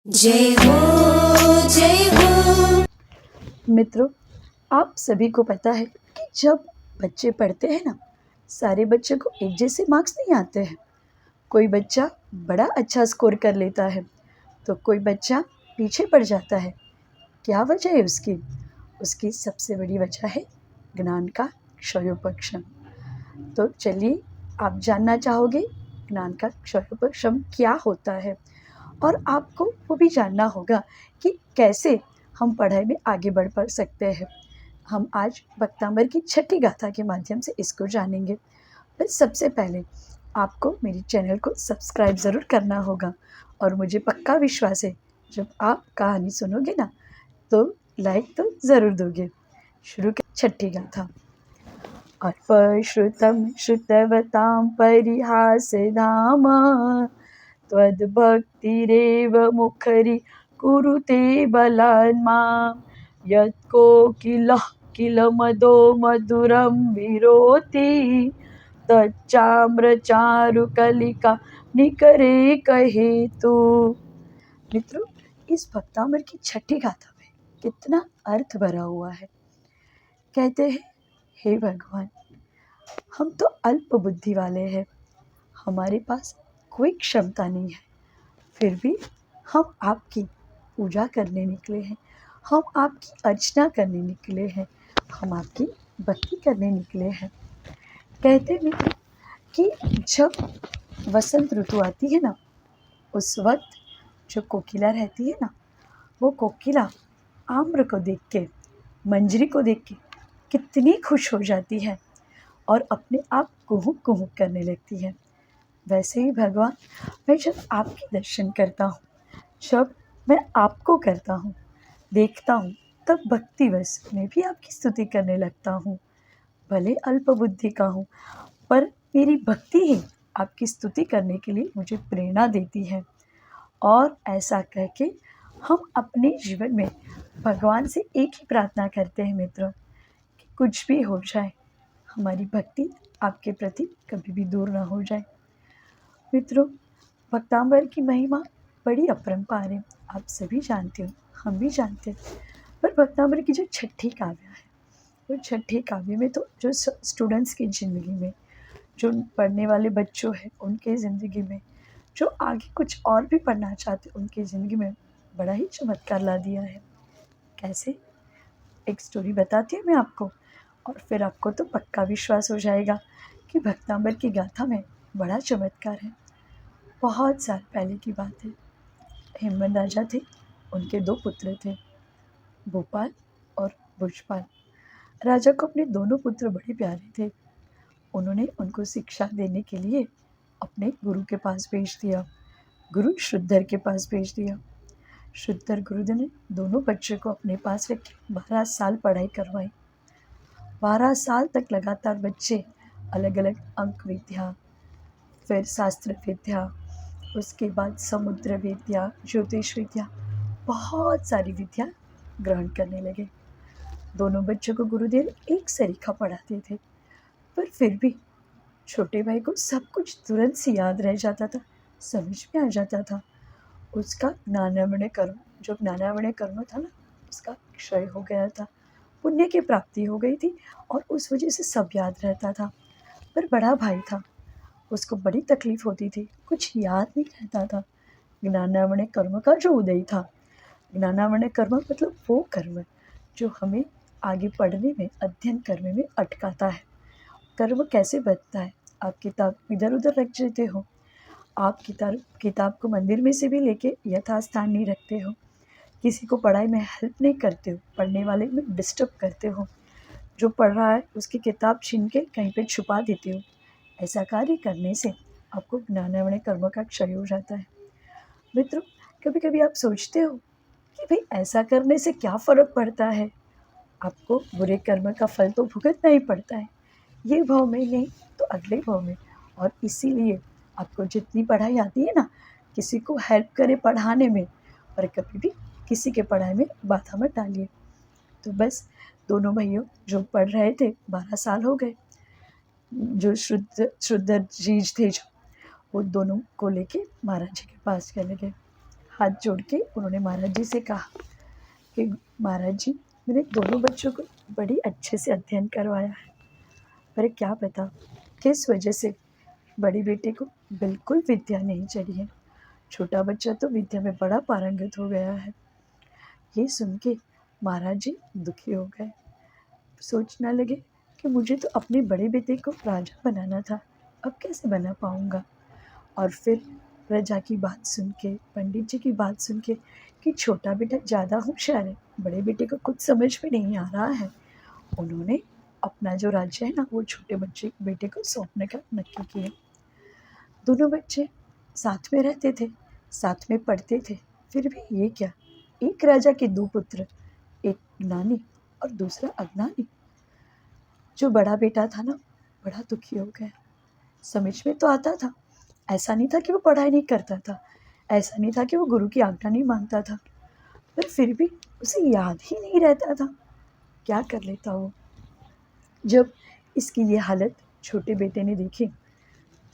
जय हो जय हो। मित्रों, आप सभी को पता है कि जब बच्चे पढ़ते हैं ना, सारे बच्चों को एक जैसे मार्क्स नहीं आते हैं। कोई बच्चा बड़ा अच्छा स्कोर कर लेता है तो कोई बच्चा पीछे पड़ जाता है। क्या वजह है उसकी? उसकी सबसे बड़ी वजह है ज्ञान का क्षयोपक्षम। तो चलिए, आप जानना चाहोगे ज्ञान का क्षयोपक्षम क्या होता है, और आपको वो भी जानना होगा कि कैसे हम पढ़ाई में आगे बढ़ सकते हैं। हम आज भक्तांबर की छठी गाथा के माध्यम से इसको जानेंगे। पर सबसे पहले आपको मेरे चैनल को सब्सक्राइब ज़रूर करना होगा, और मुझे पक्का विश्वास है जब आप कहानी सुनोगे ना तो लाइक तो ज़रूर दोगे। शुरू कर छठी गाथा। अपश्रुतं श्रुतवतां परिहासधाम त्वद्भक्तिरेव मुखरि कुरुते बलान् मां। यत्कोकिलः किल मदो मधुरं विरोति तच्चाम्रचारुकलिका निकरे कहेतु। मित्रों, इस भक्तामर की छठी गाथा में कितना अर्थ भरा हुआ है। कहते हैं, हे भगवान, हम तो अल्प बुद्धि वाले हैं, हमारे पास कोई क्षमता नहीं है, फिर भी हम आपकी पूजा करने निकले हैं, हम आपकी अर्चना करने निकले हैं, हम आपकी भक्ति करने निकले हैं। कहते मित्र कि जब वसंत ऋतु आती है ना, उस वक्त जो कोकिला रहती है ना, वो कोकिला आम्र को देख के, मंजरी को देख के कितनी खुश हो जाती है और अपने आप कुहुक कुहुक करने लगती है। वैसे ही भगवान, मैं जब आपके दर्शन करता हूँ, जब मैं आपको करता हूँ, देखता हूँ, तब भक्तिवश मैं भी आपकी स्तुति करने लगता हूँ। भले अल्प बुद्धि का हूँ, पर मेरी भक्ति ही आपकी स्तुति करने के लिए मुझे प्रेरणा देती है। और ऐसा कह के हम अपने जीवन में भगवान से एक ही प्रार्थना करते हैं मित्रों, कि कुछ भी हो जाए, हमारी भक्ति आपके प्रति कभी भी दूर ना हो जाए। मित्रों, भक्तांबर की महिमा बड़ी अपरंपार है, आप सभी जानते हो, हम भी जानते हैं। पर भक्तांबर की जो छठी काव्य है, वो छठी काव्य में तो जो स्टूडेंट्स की ज़िंदगी में, जो पढ़ने वाले बच्चों हैं उनके ज़िंदगी में, जो आगे कुछ और भी पढ़ना चाहते उनकी ज़िंदगी में बड़ा ही चमत्कार ला दिया है। कैसे? एक स्टोरी बताती हूँ मैं आपको, और फिर आपको तो पक्का विश्वास हो जाएगा कि भक्तांबर की गाथा में बड़ा चमत्कार है। बहुत साल पहले की बात है। हेमंत राजा थे, उनके 2 पुत्र थे, भोपाल और भुजपाल। राजा को अपने दोनों पुत्र बड़े प्यारे थे। उन्होंने उनको शिक्षा देने के लिए अपने गुरु के पास भेज दिया, गुरु श्रुद्धर के पास भेज दिया। श्रुद्धर गुरुदेव ने दोनों बच्चों को अपने पास रख के 12 साल पढ़ाई करवाई। 12 साल तक लगातार बच्चे अलग अलग अंक विद्या, फिर शास्त्र विद्या, उसके बाद समुद्र विद्या, ज्योतिष विद्या, बहुत सारी विद्या ग्रहण करने लगे। दोनों बच्चों को गुरुदेव एक सरीखा पढ़ाते थे, पर फिर भी छोटे भाई को सब कुछ तुरंत से याद रह जाता था, समझ में आ जाता था। उसका ज्ञानावर्ण कर्म, जो ज्ञानावर्ण कर्म था ना, उसका क्षय हो गया था, पुण्य की प्राप्ति हो गई थी, और उस वजह से सब याद रहता था। पर बड़ा भाई था, उसको बड़ी तकलीफ होती थी, कुछ याद नहीं रहता था। ज्ञानावर्ण कर्म का जो उदय था, ज्ञानावर्ण कर्म मतलब वो कर्म जो हमें आगे पढ़ने में, अध्ययन करने में अटकाता है। कर्म कैसे बनता है? आप किताब इधर उधर रख देते हो, आप किताब को मंदिर में से भी लेके यथास्थान नहीं रखते हो, किसी को पढ़ाई में हेल्प नहीं करते हो, पढ़ने वाले में डिस्टर्ब करते हो, जो पढ़ रहा है उसकी किताब छीन के कहीं पे छुपा देते हो। ऐसा कार्य करने से आपको ज्ञानावर्ण कर्म का क्षय हो जाता है। मित्रों, कभी कभी आप सोचते हो कि भाई ऐसा करने से क्या फ़र्क पड़ता है? आपको बुरे कर्म का फल तो भुगतना ही पड़ता है, ये भाव में नहीं तो अगले भाव में। और इसीलिए आपको जितनी पढ़ाई आती है ना, किसी को हेल्प करे पढ़ाने में, और कभी भी किसी के पढ़ाई में बाधा मत डालिए। तो बस दोनों भाइयों जो पढ़ रहे थे, 12 साल हो गए। जो शुद्ध जी थे, जो वो दोनों को लेके महाराज जी के पास चले गए। हाथ जोड़ के उन्होंने महाराज जी से कहा कि महाराज जी, मैंने दोनों बच्चों को बड़ी अच्छे से अध्ययन करवाया है, पर क्या पता किस वजह से बड़ी बेटे को बिल्कुल विद्या नहीं चढ़ी है। छोटा बच्चा तो विद्या में बड़ा पारंगत हो गया है। ये सुन के महाराज जी दुखी हो गए। सोचने लगे कि मुझे तो अपने बड़े बेटे को राजा बनाना था, अब कैसे बना पाऊँगा। और फिर प्रजा की बात सुन के, पंडित जी की बात सुन के कि छोटा बेटा ज़्यादा होशियार है, बड़े बेटे को कुछ समझ में नहीं आ रहा है, उन्होंने अपना जो राज्य है ना वो छोटे बेटे को सौंपने का नक्की किया। दोनों बच्चे साथ में रहते थे, साथ में पढ़ते थे, फिर भी ये क्या, एक राजा के दो पुत्र, एक ज्ञानी और दूसरा अज्ञानी। जो बड़ा बेटा था ना बड़ा दुखी हो गया। समझ में तो आता था, ऐसा नहीं था कि वो पढ़ाई नहीं करता था, ऐसा नहीं था कि वो गुरु की आज्ञा नहीं मानता था, पर फिर भी उसे याद ही नहीं रहता था। क्या कर लेता वो। जब इसकी ये हालत छोटे बेटे ने देखी,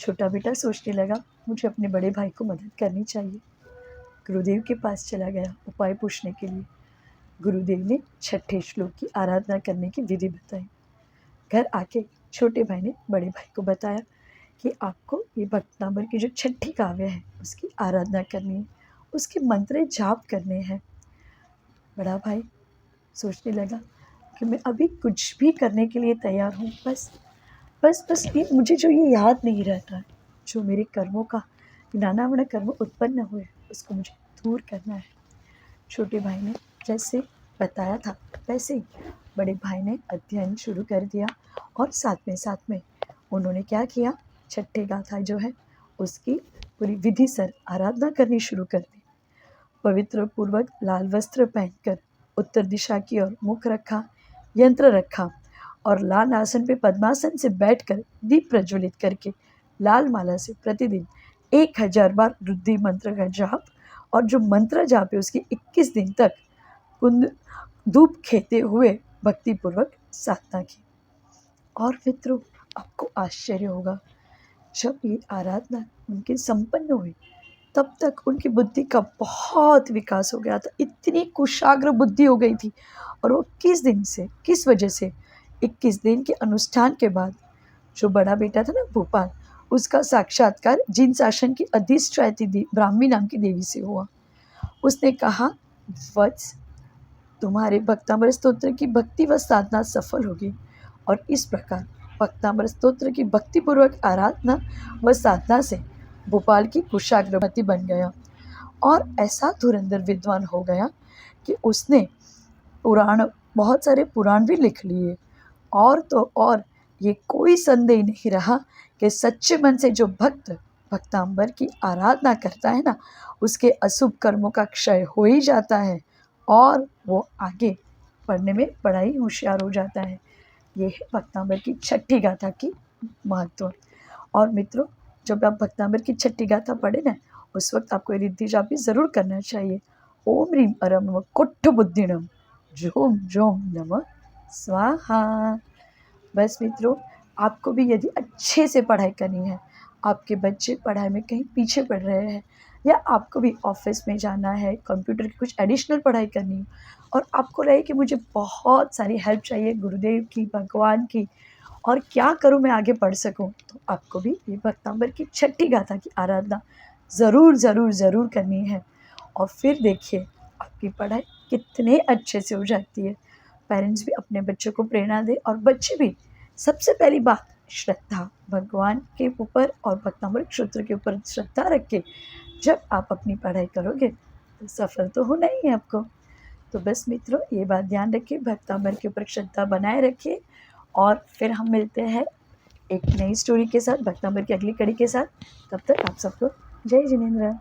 छोटा बेटा सोचने लगा मुझे अपने बड़े भाई को मदद करनी चाहिए। गुरुदेव के पास चला गया उपाय पूछने के लिए। गुरुदेव ने छठे श्लोक की आराधना करने की विधि बताई। घर आके छोटे भाई ने बड़े भाई को बताया कि आपको ये भक्तांबर की जो छठी काव्य है उसकी आराधना करनी है, उसके मंत्र जाप करने हैं। बड़ा भाई सोचने लगा कि मैं अभी कुछ भी करने के लिए तैयार हूँ, बस ये मुझे जो ये याद नहीं रहता है, जो मेरे कर्मों का नानावर्ण कर्म उत्पन्न हुए उसको मुझे दूर करना है। छोटे भाई ने जैसे बताया था वैसे ही बड़े भाई ने अध्ययन शुरू कर दिया और साथ में उन्होंने क्या किया, छठे गाथा जो है उसकी पूरी विधि सर आराधना करनी शुरू कर दी। पवित्र पूर्वक लाल वस्त्र पहनकर उत्तर दिशा की ओर मुख रखा, यंत्र रखा और लाल आसन पे पद्मासन से बैठकर दीप प्रज्वलित करके लाल माला से प्रतिदिन 1000 बार रुद्री मंत्र का जाप, और जो मंत्र जाप है उसकी 21 दिन तक कुंद धूप खेते हुए भक्तिपूर्वक साधना की। और मित्रों, आपको आश्चर्य होगा, जब ये आराधना उनकी संपन्न हुई तब तक उनकी बुद्धि का बहुत विकास हो गया था। इतनी कुशाग्र बुद्धि हो गई थी। और वो किस वजह से 21 दिन के अनुष्ठान के बाद जो बड़ा बेटा था ना भोपाल, उसका साक्षात्कार जिन शासन की अधिष्ठात्री ब्राह्मी नाम की देवी से हुआ। उसने कहा, वत्स, तुम्हारे भक्तामृत स्तोत्र की भक्ति व साधना सफल होगी। और इस प्रकार भक्तामृत स्तोत्र की भक्तिपूर्वक आराधना व साधना से भोपाल की कुशाग्रमति बन गया और ऐसा धुरंधर विद्वान हो गया कि उसने बहुत सारे पुराण भी लिख लिए। और तो और ये कोई संदेह नहीं रहा कि सच्चे मन से जो भक्तांबर की आराधना करता है ना, उसके अशुभ कर्मों का क्षय हो ही जाता है और वो आगे पढ़ने में बड़ा ही होशियार हो जाता है। ये है भक्तांबर की छठी गाथा की महत्व। और मित्रों, जब आप भक्तांबर की छठी गाथा पढ़े ना, उस वक्त आपको ये रिद्धि जाप भी ज़रूर करना चाहिए। ओम ह्रीम अरम नमः कोट्ठ बुद्धिनम जोम जोम नमः स्वाहा। बस मित्रों, आपको भी यदि अच्छे से पढ़ाई करनी है, आपके बच्चे पढ़ाई में कहीं पीछे पड़ रहे हैं, या आपको भी ऑफिस में जाना है, कंप्यूटर की कुछ एडिशनल पढ़ाई करनी है और आपको रहे कि मुझे बहुत सारी हेल्प चाहिए गुरुदेव की, भगवान की, और क्या करूं मैं आगे पढ़ सकूं, तो आपको भी ये भक्तांबर की छठी गाथा की आराधना ज़रूर करनी है। और फिर देखिए आपकी पढ़ाई कितने अच्छे से हो जाती है। पेरेंट्स भी अपने बच्चों को प्रेरणा दें और बच्चे भी। सबसे पहली बात, श्रद्धा भगवान के ऊपर और भक्तांबर स्तोत्र के ऊपर श्रद्धा रख के जब आप अपनी पढ़ाई करोगे तो सफल तो होना ही है आपको। तो बस मित्रों, ये बात ध्यान रखिए, भक्तांबर के ऊपर श्रद्धा बनाए रखिए। और फिर हम मिलते हैं एक नई स्टोरी के साथ, भक्तांबर की अगली कड़ी के साथ। तब तक आप सबको जय जिनेंद्र।